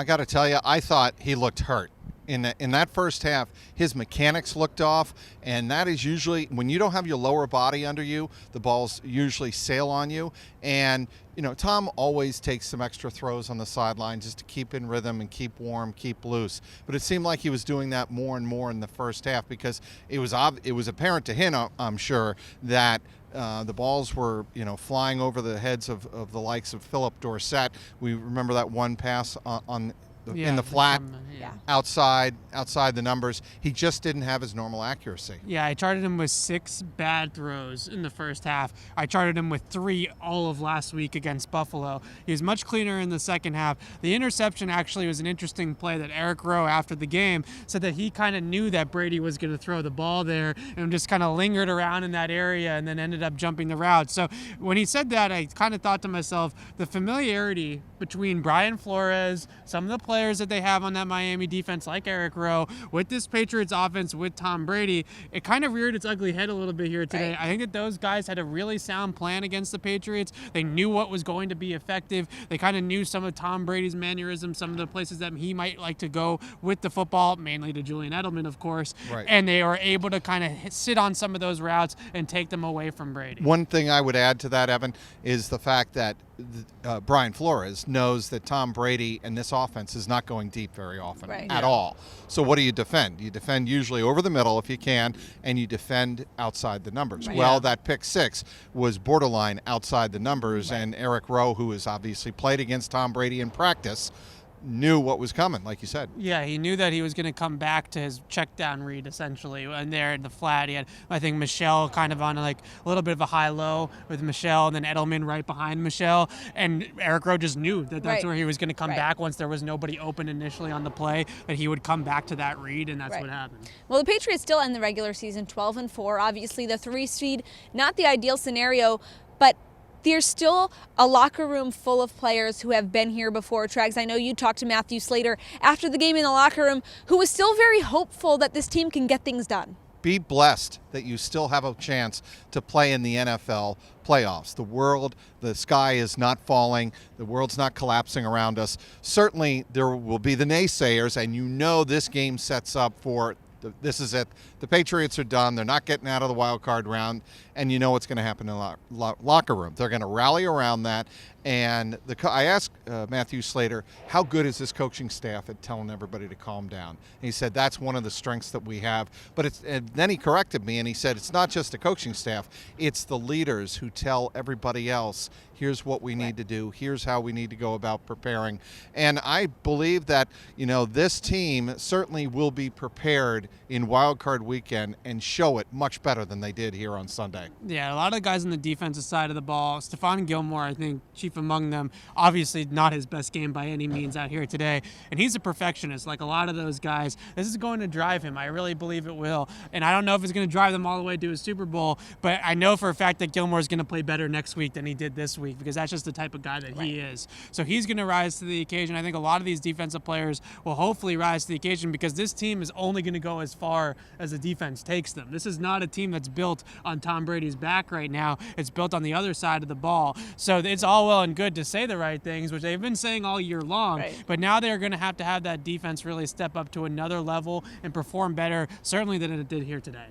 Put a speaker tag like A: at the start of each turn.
A: I got to tell you, I thought he looked hurt. In that first half, his mechanics looked off, and that is usually when you don't have your lower body under you, the balls usually sail on you. And Tom always takes some extra throws on the sideline just to keep in rhythm and keep warm, keep loose. But it seemed like he was doing that more and more in the first half because it was apparent to him, I'm sure, that the balls were, flying over the heads of the likes of Philip Dorsett. We remember that one pass in the flat, outside the numbers. He just didn't have his normal accuracy.
B: Yeah, I charted him with 6 bad throws in the first half. I charted him with 3 all of last week against Buffalo. He was much cleaner in the second half. The interception actually was an interesting play that Eric Rowe, after the game, said that he kind of knew that Brady was going to throw the ball there and just kind of lingered around in that area and then ended up jumping the route. So when he said that, I kind of thought to myself, the familiarity between Brian Flores, some of the players that they have on that Miami defense like Eric Rowe, with this Patriots offense with Tom Brady, it kind of reared its ugly head a little bit here today. Right. I think that those guys had a really sound plan against the Patriots. They knew what was going to be effective. They kind of knew some of Tom Brady's mannerisms, some of the places that he might like to go with the football, mainly to Julian Edelman, of course.
A: Right.
B: And they were able to kind of sit on some of those routes and take them away from Brady.
A: One thing I would add to that, Evan, is the fact that Brian Flores knows that Tom Brady and this offense is not going deep very often at all. So what do you defend? You defend usually over the middle if you can, and you defend outside the numbers. Right. Well, that pick 6 was borderline outside the numbers, and Eric Rowe, who has obviously played against Tom Brady in practice, knew what was coming, like you said.
B: Yeah, he knew that he was going to come back to his check down read, essentially. And there in the flat, he had, I think, Michelle kind of on a little bit of a high-low with Michelle, and then Edelman right behind Michelle. And Eric Rowe just knew that that's where he was going to come back once there was nobody open initially on the play, that he would come back to that read, and that's what happened.
C: Well, the Patriots still end the regular season 12-4. Obviously, the 3 seed, not the ideal scenario, but there's still a locker room full of players who have been here before. Trags, I know you talked to Matthew Slater after the game in the locker room, who was still very hopeful that this team can get things done.
A: Be blessed that you still have a chance to play in the NFL playoffs. The sky is not falling. The world's not collapsing around us. Certainly there will be the naysayers, and this game sets up for this is it. The Patriots are done. They're not getting out of the wild card round, and you know what's going to happen in the locker room. They're going to rally around that. And I asked Matthew Slater, how good is this coaching staff at telling everybody to calm down? And he said, that's one of the strengths that we have. And then he corrected me, and he said, it's not just the coaching staff. It's the leaders who tell everybody else, here's what we need to do. Here's how we need to go about preparing. And I believe that, this team certainly will be prepared in Wild Card Weekend and show it much better than they did here on Sunday.
B: Yeah, a lot of guys on the defensive side of the ball. Stephon Gilmore, I think, chief among them. Obviously not his best game by any means out here today. And he's a perfectionist, like a lot of those guys. This is going to drive him. I really believe it will. And I don't know if it's going to drive them all the way to a Super Bowl, but I know for a fact that Gilmore is going to play better next week than he did this week, because that's just the type of guy that he is. So he's going to rise to the occasion. I think a lot of these defensive players will hopefully rise to the occasion, because this team is only going to go as far as the defense takes them. This is not a team that's built on Tom Brady's back right now. It's built on the other side of the ball. So it's all well and good to say the right things, which they've been saying all year long, but now they're going to have that defense really step up to another level and perform better, certainly, than it did here today.